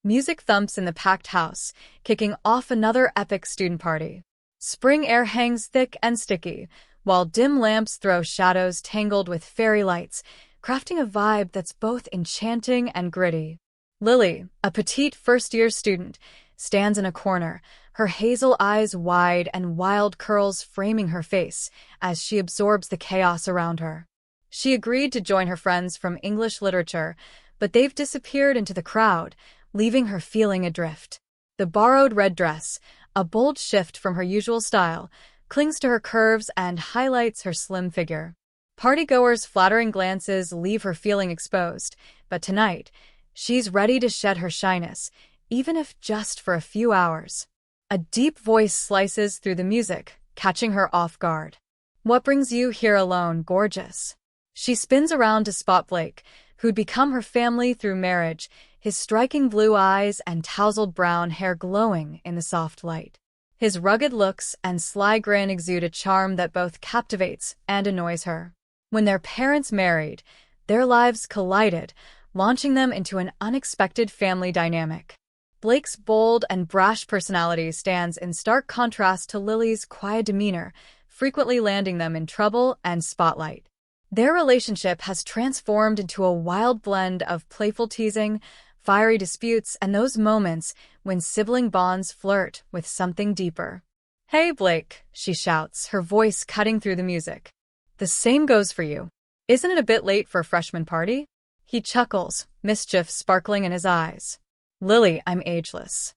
Music thumps in the packed house, kicking off another epic student party. Spring air hangs thick and sticky, while dim lamps throw shadows tangled with fairy lights, crafting a vibe that's both enchanting and gritty. Lily, a petite first-year student, stands in a corner, her hazel eyes wide and wild curls framing her face as she absorbs the chaos around her. She agreed to join her friends from English literature, but they've disappeared into the crowd, leaving her feeling adrift. The borrowed red dress, a bold shift from her usual style, clings to her curves and highlights her slim figure. Partygoers' flattering glances leave her feeling exposed, but tonight, she's ready to shed her shyness, even if just for a few hours. A deep voice slices through the music, catching her off guard. "What brings you here alone, gorgeous?" She spins around to spot Blake, who'd become her family through marriage, his striking blue eyes and tousled brown hair glowing in the soft light. His rugged looks and sly grin exude a charm that both captivates and annoys her. When their parents married, their lives collided, launching them into an unexpected family dynamic. Blake's bold and brash personality stands in stark contrast to Lily's quiet demeanor, frequently landing them in trouble and spotlight. Their relationship has transformed into a wild blend of playful teasing, fiery disputes, and those moments when sibling bonds flirt with something deeper. "Hey, Blake," she shouts, her voice cutting through the music. "The same goes for you. Isn't it a bit late for a freshman party?" He chuckles, mischief sparkling in his eyes. "Lily, I'm ageless.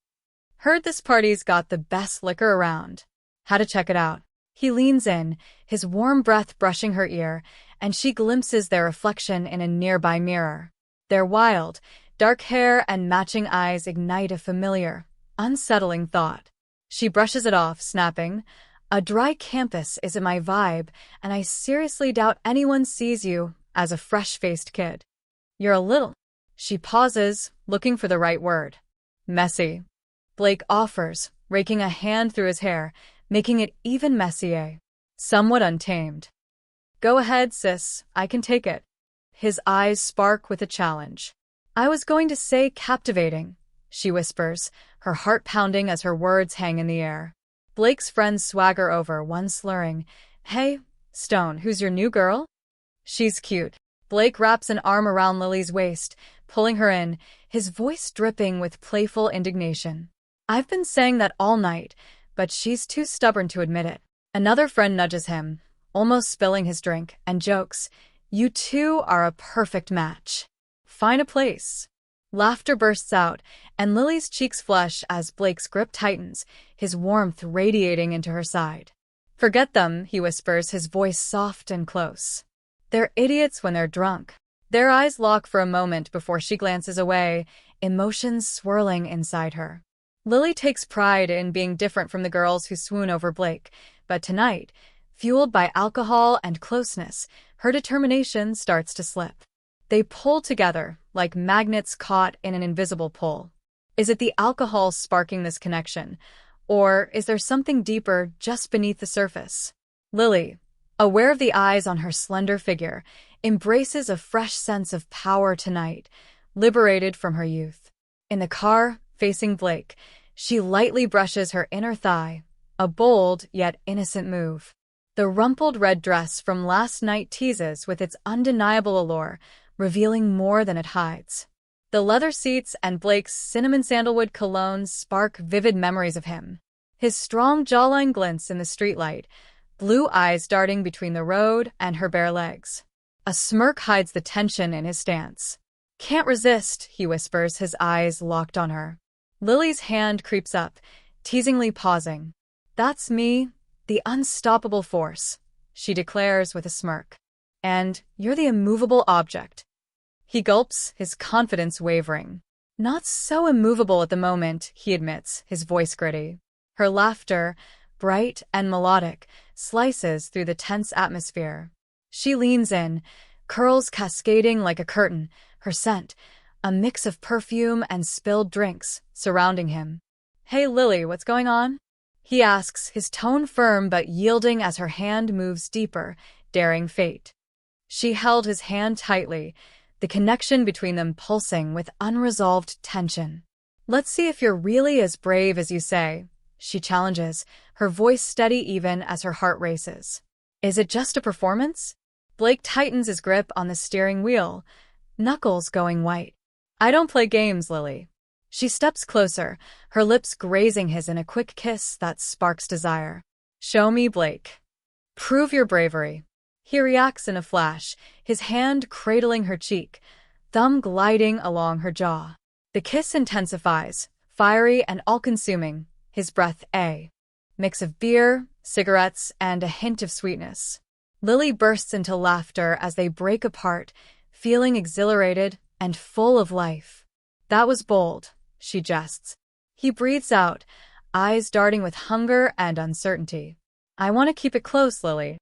Heard this party's got the best liquor around. How to check it out?" He leans in, his warm breath brushing her ear, and she glimpses their reflection in a nearby mirror. Their wild, dark hair and matching eyes ignite a familiar, unsettling thought. She brushes it off, snapping, "A dry campus isn't my vibe, and I seriously doubt anyone sees you as a fresh-faced kid. You're a little—" She pauses, looking for the right word. "Messy," Blake offers, raking a hand through his hair, making it even messier. Somewhat untamed. "Go ahead, sis, I can take it." His eyes spark with a challenge. "I was going to say captivating," she whispers, her heart pounding as her words hang in the air. Blake's friends swagger over, one slurring, "Hey, Stone, who's your new girl?" "She's cute." Blake wraps an arm around Lily's waist, pulling her in, his voice dripping with playful indignation. "I've been saying that all night, but she's too stubborn to admit it." Another friend nudges him, almost spilling his drink, and jokes, "You two are a perfect match. Find a place." Laughter bursts out, and Lily's cheeks flush as Blake's grip tightens, his warmth radiating into her side. "Forget them," he whispers, his voice soft and close. "They're idiots when they're drunk." Their eyes lock for a moment before she glances away, emotions swirling inside her. Lily takes pride in being different from the girls who swoon over Blake, but tonight, fueled by alcohol and closeness, her determination starts to slip. They pull together, like magnets caught in an invisible pull. Is it the alcohol sparking this connection, or is there something deeper just beneath the surface? Lily, aware of the eyes on her slender figure, embraces a fresh sense of power tonight, liberated from her youth. In the car, facing Blake, she lightly brushes her inner thigh, a bold yet innocent move. The rumpled red dress from last night teases with its undeniable allure, revealing more than it hides. The leather seats and Blake's cinnamon sandalwood cologne spark vivid memories of him. His strong jawline glints in the streetlight, blue eyes darting between the road and her bare legs. A smirk hides the tension in his stance. "Can't resist," he whispers, his eyes locked on her. Lily's hand creeps up, teasingly pausing. "That's me, the unstoppable force," she declares with a smirk. "And you're the immovable object." He gulps, his confidence wavering. "Not so immovable at the moment," he admits, his voice gritty. Her laughter, bright and melodic, slices through the tense atmosphere. She leans in, curls cascading like a curtain, her scent, a mix of perfume and spilled drinks, surrounding him. "Hey Lily, what's going on?" he asks, his tone firm but yielding as her hand moves deeper, daring fate. She held his hand tightly, the connection between them pulsing with unresolved tension. Let's see if you're really as brave as you say, she challenges, her voice steady even as her heart races. Is it just a performance? Blake tightens his grip on the steering wheel, knuckles going white. I don't play games, Lily. She steps closer, her lips grazing his in a quick kiss that sparks desire. Show me, Blake. Prove your bravery. He reacts in a flash, his hand cradling her cheek, thumb gliding along her jaw. The kiss intensifies, fiery and all-consuming, his breath a mix of beer, cigarettes, and a hint of sweetness. Lily bursts into laughter as they break apart, feeling exhilarated and full of life. That was bold, she jests. He breathes out, eyes darting with hunger and uncertainty. I want to keep it close, Lily.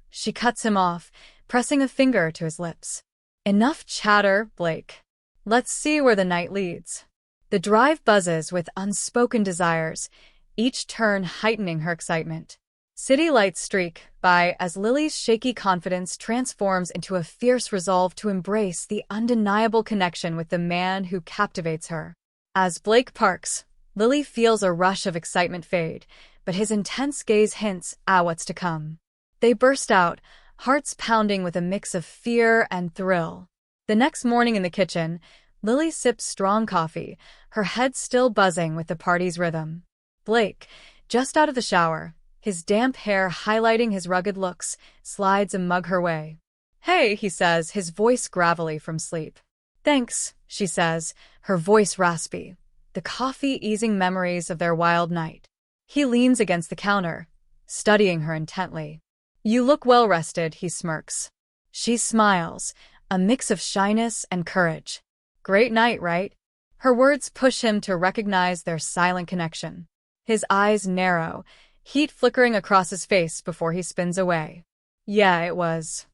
She cuts him off, pressing a finger to his lips. Enough chatter, Blake. Let's see where the night leads. The drive buzzes with unspoken desires, each turn heightening her excitement. City lights streak by as Lily's shaky confidence transforms into a fierce resolve to embrace the undeniable connection with the man who captivates her. As Blake parks, Lily feels a rush of excitement fade, but his intense gaze hints at what's to come. They burst out, hearts pounding with a mix of fear and thrill. The next morning in the kitchen, Lily sips strong coffee, her head still buzzing with the party's rhythm. Blake, just out of the shower, his damp hair highlighting his rugged looks, slides a mug her way. Hey, he says, his voice gravelly from sleep. Thanks, she says, her voice raspy, the coffee easing memories of their wild night. He leans against the counter, studying her intently. You look well rested, he smirks. She smiles, a mix of shyness and courage. Great night, right? Her words push him to recognize their silent connection. His eyes narrow, heat flickering across his face before he spins away. Yeah, it was.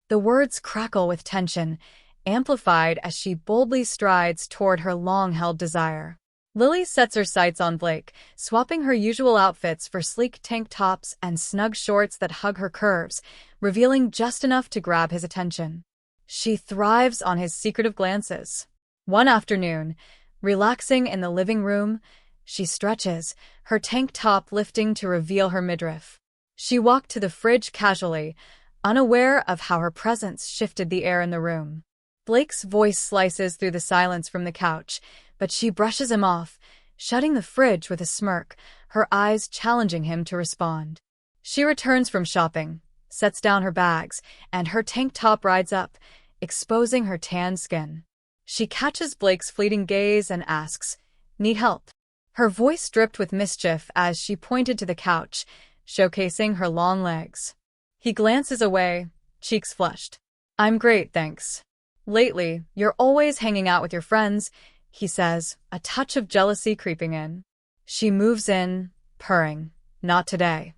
The words crackle with tension, amplified as she boldly strides toward her long-held desire. Lily sets her sights on Blake, swapping her usual outfits for sleek tank tops and snug shorts that hug her curves, revealing just enough to grab his attention. She thrives on his secretive glances. One afternoon, relaxing in the living room, she stretches, her tank top lifting to reveal her midriff. She walked to the fridge casually, unaware of how her presence shifted the air in the room. Blake's voice slices through the silence from the couch, but she brushes him off, shutting the fridge with a smirk, her eyes challenging him to respond. She returns from shopping, sets down her bags, and her tank top rides up, exposing her tanned skin. She catches Blake's fleeting gaze and asks, "Need help?" Her voice dripped with mischief as she pointed to the couch, showcasing her long legs. He glances away, cheeks flushed. I'm great, thanks. Lately, you're always hanging out with your friends, he says, a touch of jealousy creeping in. She moves in, purring. Not today.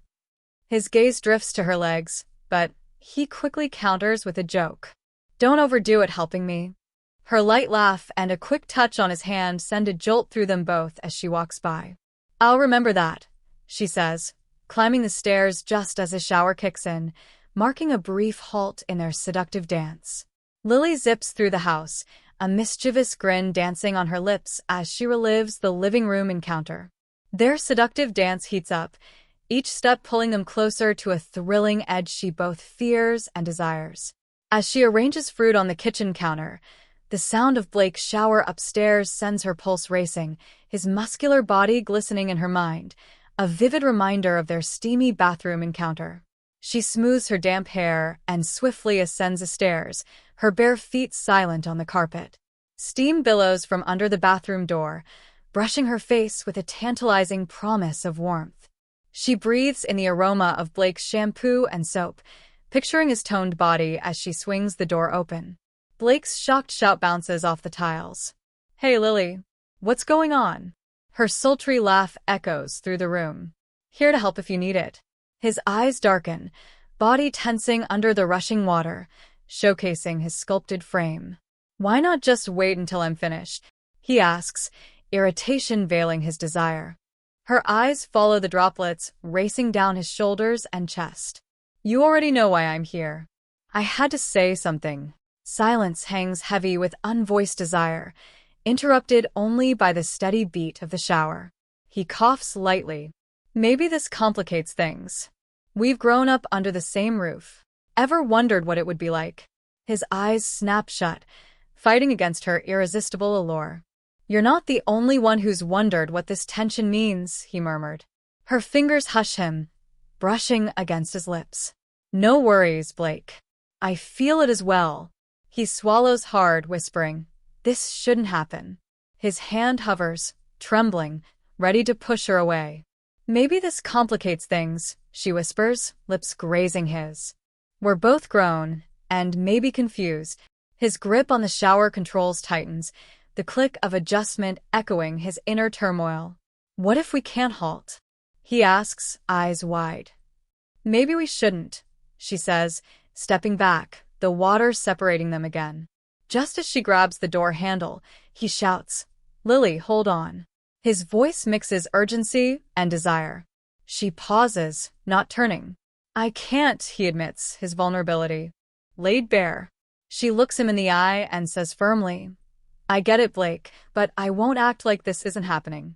His gaze drifts to her legs, but he quickly counters with a joke. Don't overdo it helping me. Her light laugh and a quick touch on his hand send a jolt through them both as she walks by. I'll remember that, she says, climbing the stairs just as his shower kicks in, marking a brief halt in their seductive dance. Lily zips through the house, a mischievous grin dancing on her lips as she relives the living room encounter. Their seductive dance heats up, each step pulling them closer to a thrilling edge she both fears and desires. As she arranges fruit on the kitchen counter, the sound of Blake's shower upstairs sends her pulse racing, his muscular body glistening in her mind, a vivid reminder of their steamy bathroom encounter. She smooths her damp hair and swiftly ascends the stairs, her bare feet silent on the carpet. Steam billows from under the bathroom door, brushing her face with a tantalizing promise of warmth. She breathes in the aroma of Blake's shampoo and soap, picturing his toned body as she swings the door open. Blake's shocked shout bounces off the tiles. Hey, Lily. What's going on? Her sultry laugh echoes through the room. Here to help if you need it. His eyes darken, body tensing under the rushing water, showcasing his sculpted frame. Why not just wait until I'm finished? He asks, irritation veiling his desire. Her eyes follow the droplets racing down his shoulders and chest. You already know why I'm here. I had to say something. Silence hangs heavy with unvoiced desire, interrupted only by the steady beat of the shower. He coughs lightly. Maybe this complicates things. We've grown up under the same roof. Ever wondered what it would be like? His eyes snap shut, fighting against her irresistible allure. You're not the only one who's wondered what this tension means, he murmured. Her fingers hush him, brushing against his lips. No worries, Blake. I feel it as well. He swallows hard, whispering, this shouldn't happen. His hand hovers, trembling, ready to push her away. Maybe this complicates things, she whispers, lips grazing his. We're both grown, and maybe confused. His grip on the shower controls tightens, the click of adjustment echoing his inner turmoil. What if we can't halt? He asks, eyes wide. Maybe we shouldn't, she says, stepping back, the water separating them again. Just as she grabs the door handle, he shouts, Lily, hold on. His voice mixes urgency and desire. She pauses, not turning. I can't, he admits, his vulnerability laid bare. She looks him in the eye and says firmly, I get it, Blake, but I won't act like this isn't happening.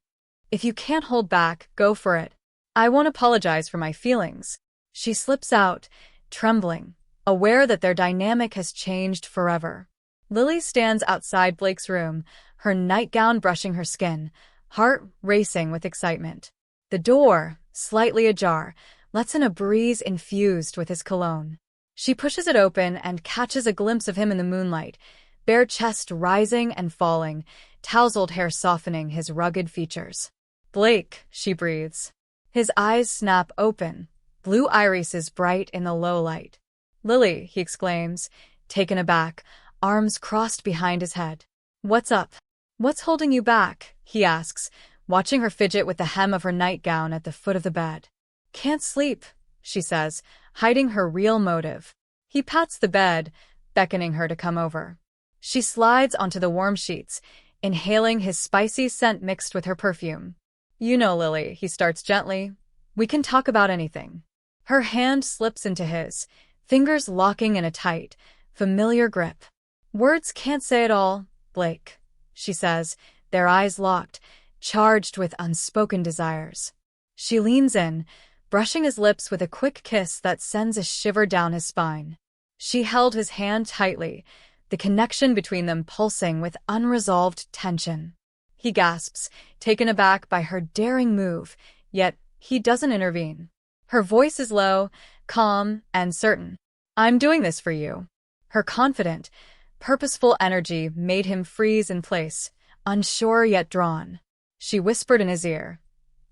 If you can't hold back, go for it. I won't apologize for my feelings. She slips out, trembling, aware that their dynamic has changed forever. Lily stands outside Blake's room, her nightgown brushing her skin, heart racing with excitement. The door, slightly ajar, lets in a breeze infused with his cologne. She pushes it open and catches a glimpse of him in the moonlight, bare chest rising and falling, tousled hair softening his rugged features. Blake, she breathes. His eyes snap open, blue irises bright in the low light. Lily, he exclaims, taken aback, arms crossed behind his head. What's up? What's holding you back? He asks, watching her fidget with the hem of her nightgown at the foot of the bed. Can't sleep, she says, hiding her real motive. He pats the bed, beckoning her to come over. She slides onto the warm sheets, inhaling his spicy scent mixed with her perfume. You know, Lily, he starts gently. We can talk about anything. Her hand slips into his, fingers locking in a tight, familiar grip. Words can't say it all, Blake, she says, their eyes locked, charged with unspoken desires. She leans in, brushing his lips with a quick kiss that sends a shiver down his spine. She held his hand tightly, the connection between them pulsing with unresolved tension. He gasps, taken aback by her daring move, yet he doesn't intervene. Her voice is low, calm, and certain. I'm doing this for you. Her confident, purposeful energy made him freeze in place, unsure yet drawn. She whispered in his ear,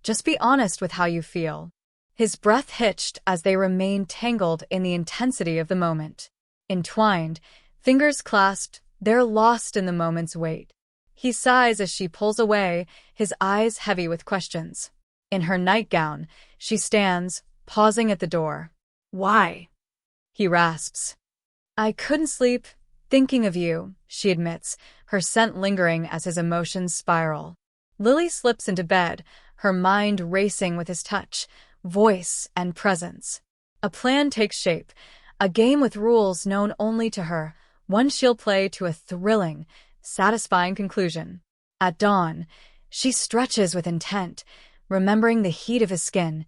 just be honest with how you feel. His breath hitched as they remained tangled in the intensity of the moment. Entwined, fingers clasped, they're lost in the moment's weight. He sighs as she pulls away, his eyes heavy with questions. In her nightgown, she stands, pausing at the door. Why? He rasps. I couldn't sleep, thinking of you, she admits, her scent lingering as his emotions spiral. Lily slips into bed, her mind racing with his touch, voice, and presence. A plan takes shape, a game with rules known only to her, one she'll play to a thrilling, satisfying conclusion. At dawn, she stretches with intent, remembering the heat of his skin,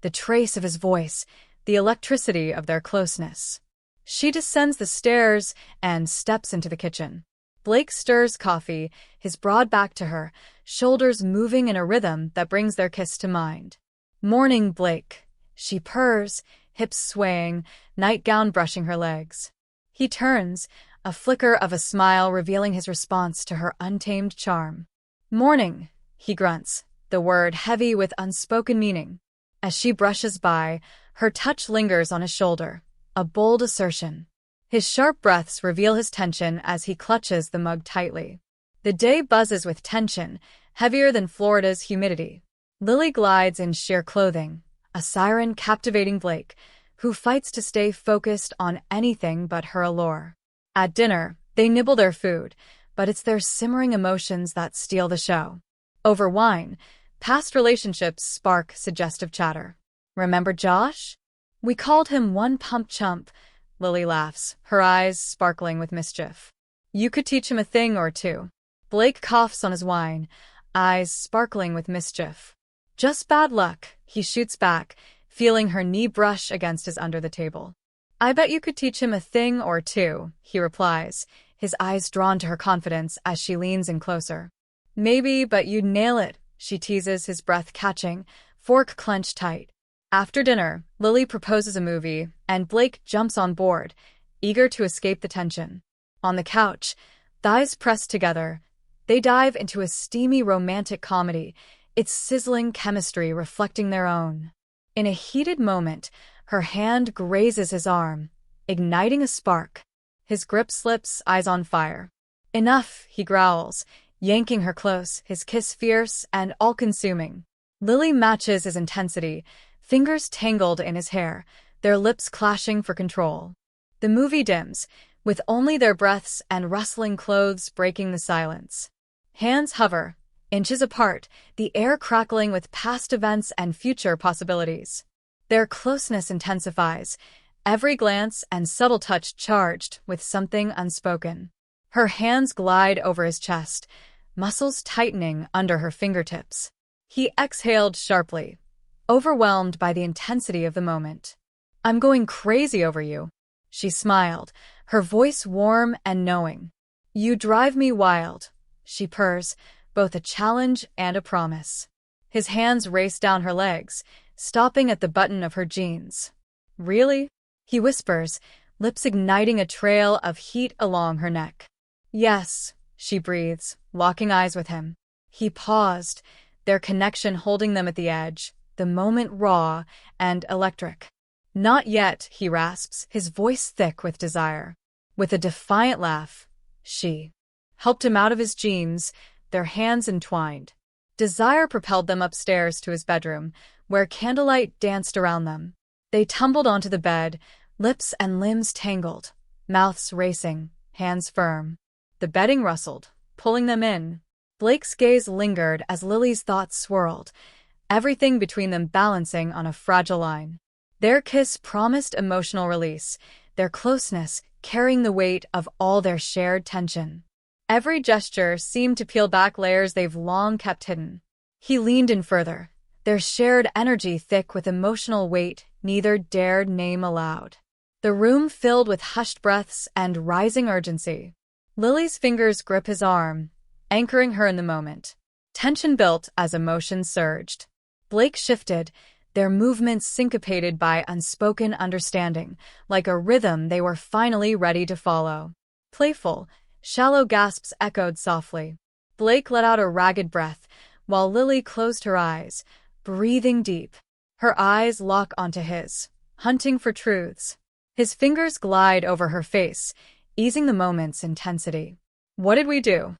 the trace of his voice, the electricity of their closeness. She descends the stairs and steps into the kitchen. Blake stirs coffee, his broad back to her, shoulders moving in a rhythm that brings their kiss to mind. Morning, Blake. She purrs, hips swaying, nightgown brushing her legs. He turns, a flicker of a smile revealing his response to her untamed charm. Morning, he grunts, the word heavy with unspoken meaning. As she brushes by, her touch lingers on his shoulder, a bold assertion. His sharp breaths reveal his tension as he clutches the mug tightly. The day buzzes with tension, heavier than Florida's humidity. Lily glides in sheer clothing, a siren captivating Blake, who fights to stay focused on anything but her allure. At dinner, they nibble their food, but it's their simmering emotions that steal the show. Over wine, past relationships spark suggestive chatter. Remember Josh? We called him one pump chump, Lily laughs, her eyes sparkling with mischief. You could teach him a thing or two. Blake coughs on his wine, eyes sparkling with mischief. Just bad luck, he shoots back, feeling her knee brush against his under the table. I bet you could teach him a thing or two, he replies, his eyes drawn to her confidence as she leans in closer. Maybe, but you'd nail it, she teases, his breath catching, fork clenched tight. After dinner, Lily proposes a movie, and Blake jumps on board, eager to escape the tension. On the couch, thighs pressed together, they dive into a steamy romantic comedy, its sizzling chemistry reflecting their own. In a heated moment, her hand grazes his arm, igniting a spark. His grip slips, eyes on fire. Enough, he growls, yanking her close, his kiss fierce and all-consuming. Lily matches his intensity, fingers tangled in his hair, their lips clashing for control. The movie dims, with only their breaths and rustling clothes breaking the silence. Hands hover, inches apart, the air crackling with past events and future possibilities. Their closeness intensifies, every glance and subtle touch charged with something unspoken. Her hands glide over his chest, muscles tightening under her fingertips. He exhaled sharply, overwhelmed by the intensity of the moment. I'm going crazy over you, she smiled, her voice warm and knowing. You drive me wild, she purrs, both a challenge and a promise. His hands race down her legs, stopping at the button of her jeans. Really? He whispers, lips igniting a trail of heat along her neck. Yes, she breathes, locking eyes with him. He paused, their connection holding them at the edge, the moment raw and electric. Not yet, he rasps, his voice thick with desire. With a defiant laugh, she helped him out of his jeans, their hands entwined. Desire propelled them upstairs to his bedroom, where candlelight danced around them. They tumbled onto the bed, lips and limbs tangled, mouths racing, hands firm. The bedding rustled, pulling them in. Blake's gaze lingered as Lily's thoughts swirled, everything between them balancing on a fragile line. Their kiss promised emotional release, their closeness carrying the weight of all their shared tension. Every gesture seemed to peel back layers they've long kept hidden. He leaned in further, their shared energy thick with emotional weight neither dared name aloud. The room filled with hushed breaths and rising urgency. Lily's fingers grip his arm, anchoring her in the moment. Tension built as emotion surged. Blake shifted, their movements syncopated by unspoken understanding, like a rhythm they were finally ready to follow. Playful, shallow gasps echoed softly. Blake let out a ragged breath, while Lily closed her eyes, breathing deep. Her eyes lock onto his, hunting for truths. His fingers glide over her face, easing the moment's intensity. What did we do?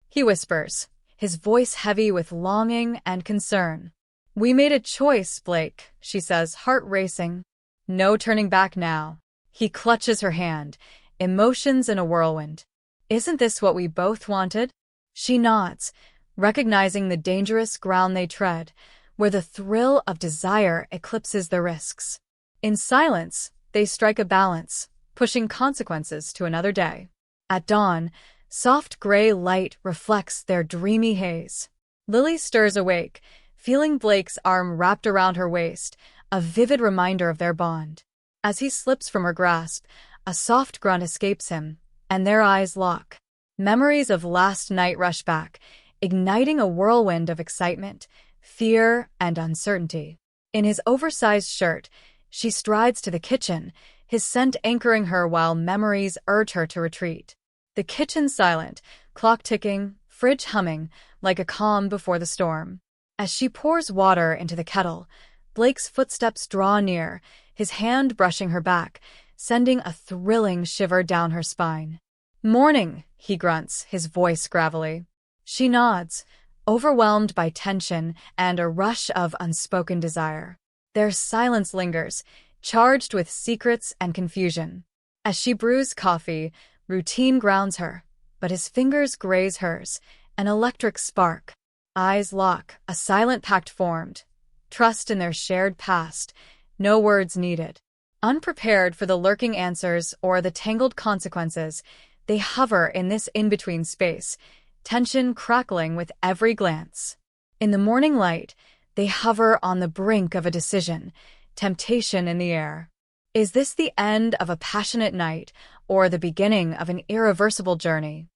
He whispers, his voice heavy with longing and concern. We made a choice, Blake, she says, heart racing. No turning back now. He clutches her hand, emotions in a whirlwind. Isn't this what we both wanted? She nods, recognizing the dangerous ground they tread, where the thrill of desire eclipses the risks. In silence, they strike a balance, pushing consequences to another day. At dawn, soft gray light reflects their dreamy haze. Lily stirs awake, feeling Blake's arm wrapped around her waist, a vivid reminder of their bond. As he slips from her grasp, a soft grunt escapes him, and their eyes lock. Memories of last night rush back, igniting a whirlwind of excitement, fear, and uncertainty. In his oversized shirt, she strides to the kitchen, his scent anchoring her while memories urge her to retreat. The kitchen silent, clock ticking, fridge humming, like a calm before the storm. As she pours water into the kettle, Blake's footsteps draw near, his hand brushing her back, sending a thrilling shiver down her spine. Morning, he grunts, his voice gravelly. She nods, overwhelmed by tension and a rush of unspoken desire. Their silence lingers, charged with secrets and confusion. As she brews coffee, routine grounds her, but his fingers graze hers, an electric spark. Eyes lock, a silent pact formed. Trust in their shared past, no words needed. Unprepared for the lurking answers or the tangled consequences, they hover in this in-between space, tension crackling with every glance. In the morning light, they hover on the brink of a decision, temptation in the air. Is this the end of a passionate night or the beginning of an irreversible journey?